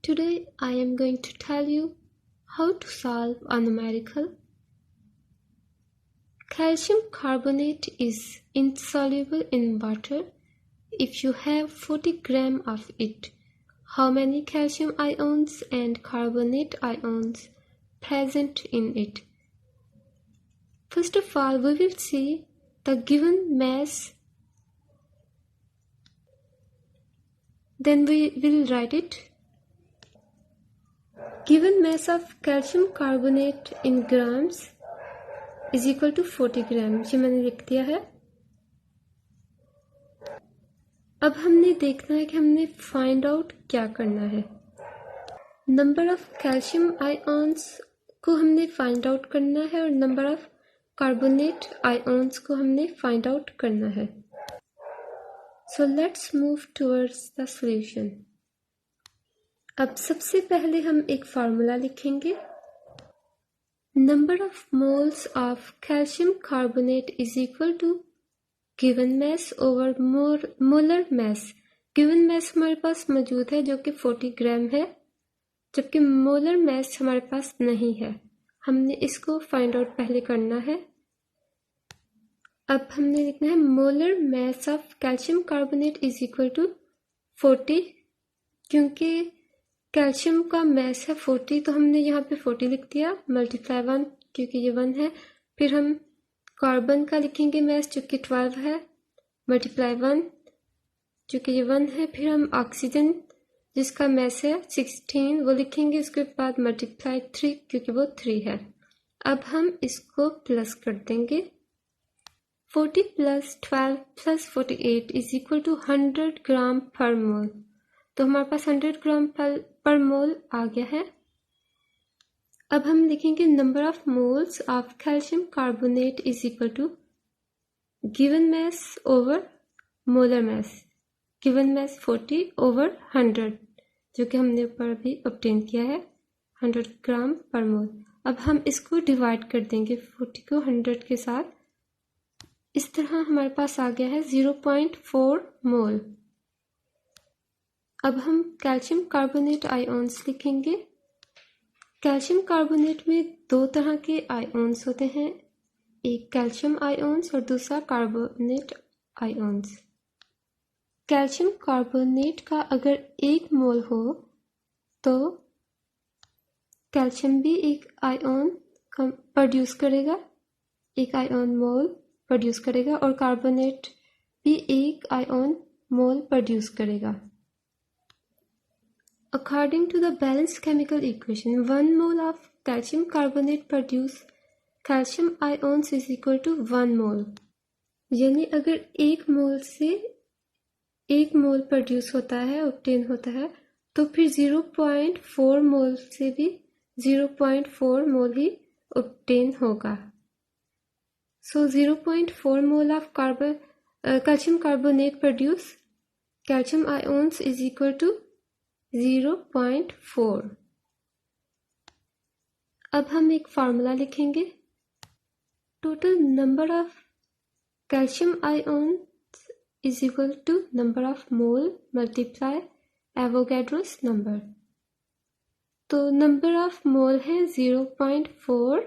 Today I am going to tell you how to solve a numerical. Calcium carbonate is insoluble in water. If you have 40 grams of it, how many calcium ions and carbonate ions present in it? First of all, we will see the given mass. Then we will write it. Given mass of calcium carbonate in grams is equal to 40 ग्राम. ये मैंने लिख दिया है. अब हमने देखना है कि हमने फाइंड आउट क्या करना है. नंबर ऑफ कैल्शियम आयन्स को हमने फाइंड आउट करना है और नंबर ऑफ कार्बोनेट आयन्स को हमने फाइंड आउट करना है. So let's move towards the solution. अब सबसे पहले हम एक फार्मूला लिखेंगे. Number of moles of calcium carbonate is equal to given mass over molar mass. Given mass हमारे पास मौजूद है जो कि 40 ग्राम है, जबकि मोलर मास हमारे पास नहीं है. हमने इसको फाइंड आउट पहले करना है. अब हमने लिखना है molar mass of calcium carbonate is equal to 40. क्योंकि कैल्शियम का मास है 40, तो हमने यहाँ पे 40 लिख दिया, मल्टीप्लाई 1 क्योंकि ये 1 है. फिर हम कार्बन का लिखेंगे मास जो कि 12 है, मल्टीप्लाई 1 जो कि ये 1 है. फिर हम ऑक्सीजन जिसका मास है 16 वो लिखेंगे, उसके बाद मल्टीप्लाई 3 क्योंकि वो 3 है. अब हम इसको प्लस कर देंगे. 40 plus 12 plus 48 is equal to 100 gram per mole. तो हमारे पास 100 ग्राम पर मोल आ गया है. अब हम लिखेंगे number of moles of calcium carbonate is equal to given mass over molar mass. Given mass 40 over 100 जो कि हमने ऊपर अभी ऑब्टेन किया है 100 ग्राम पर मोल. अब हम इसको डिवाइड कर देंगे 40 को 100 के साथ. इस तरह हमारे पास आ गया है 0.4 मोल. अब हम कैल्शियम कार्बोनेट आयन्स लिखेंगे. कैल्शियम कार्बोनेट में दो तरह के आयन्स होते हैं, एक कैल्शियम आयन्स और दूसरा कार्बोनेट आयन्स. कैल्शियम कार्बोनेट का अगर 1 मोल हो तो कैल्शियम भी एक आयन प्रोड्यूस करेगा, एक आयन मोल प्रोड्यूस करेगा, और कार्बोनेट भी एक आयन मोल प्रोड्यूस करेगा. According to the balanced chemical equation, 1 mole of calcium carbonate produce calcium ions is equal to 1 mole. यानी अगर 1 मोल से 1 मोल प्रोड्यूस होता है, ऑब्टेन होता है, तो फिर 0.4 मोल से भी 0.4 मोल ही ऑब्टेन होगा. So 0.4 mole of calcium carbonate produce calcium ions is equal to 0.4. अब हम एक फार्मूला लिखेंगे. Total number of calcium ions is equal to number of mole multiply Avogadro's number. तो नंबर ऑफ मोल है 0.4,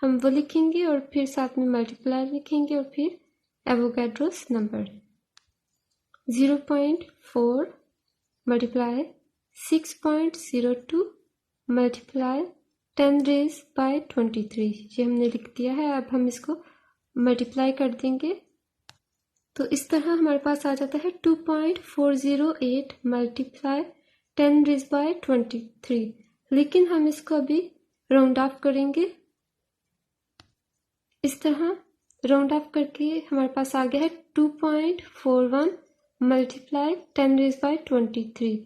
हम वो लिखेंगे और फिर साथ में मल्टीप्लाई लिखेंगे और फिर Avogadro's number. 0.4 multiply 6.02 multiply 10 raise by 23. ये हमने लिख दिया है. अब हम इसको मल्टीप्लाई कर देंगे तो इस तरह हमारे पास आ जाता है 2.408 मल्टीप्लाई 10 रेज बाय 23. लेकिन हम इसको अभी राउंड ऑफ करेंगे. इस तरह राउंड ऑफ करके हमारे पास आ गया है 2.41 मल्टीप्लाई 10 रेज बाय 23.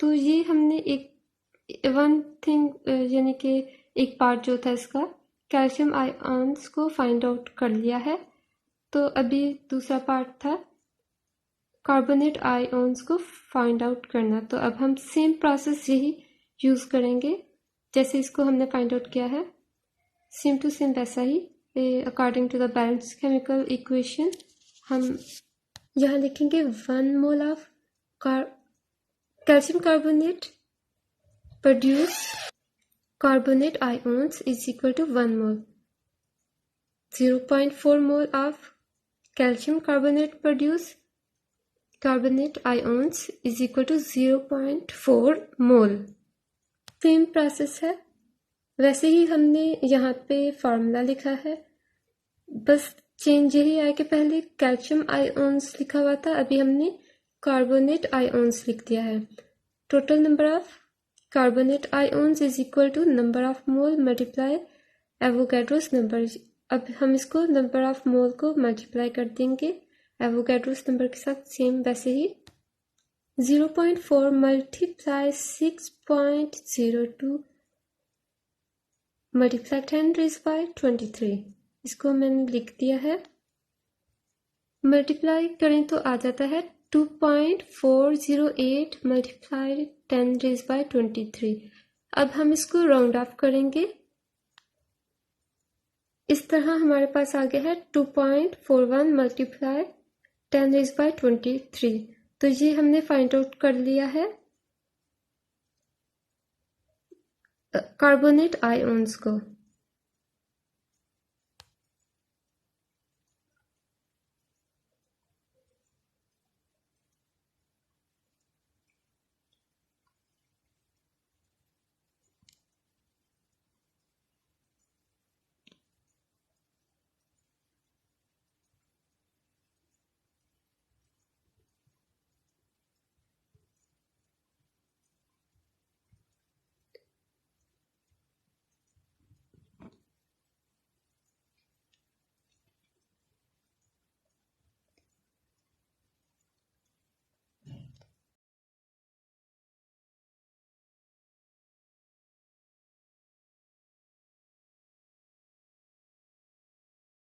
तो ये हमने एक वन थिंग यानी कि एक पार्ट जो था इसका कैल्शियम आयन्स को फाइंड आउट कर लिया है. तो अभी दूसरा पार्ट था कार्बोनेट आयन्स को फाइंड आउट करना. तो अब हम सेम प्रोसेस यही यूज़ करेंगे जैसे इसको हमने फाइंड आउट किया है, सेम टू सेम वैसा ही. According to the balance chemical equation हम यहाँ लिखेंगे 1 mole of calcium carbonate produce carbonate ions is equal to 1 mole. 0.4 mole of calcium carbonate produce carbonate ions is equal to 0.4 mole. Same process है, वैसे ही हमने यहाँ पे फार्मूला लिखा है, बस चेंज यही है कि पहले कैल्शियम आयोन्स लिखा हुआ था, अभी हमने कार्बोनेट आयोन्स लिख दिया है. Total number of carbonate ions is equal to number of mole multiply Avogadro's number. अब हम इसको नंबर ऑफ मोल को मल्टीप्लाई कर देंगे एवोगैड्रोस नंबर के साथ, सेम वैसे ही 0.4 मल्टीप्लाई 6.02 मल्टीप्लाई 10⁻23. इसको मैंने लिख दिया है. मल्टीप्लाई करें तो आ जाता है 2.408 मल्टीप्लाई 10⁻23. अब हम इसको राउंड ऑफ करेंगे, इस तरह हमारे पास आ गया है 2.41 मल्टीप्लाई 10⁻23. तो ये हमने फाइंड आउट कर लिया है कार्बोनेट आयोन्स को.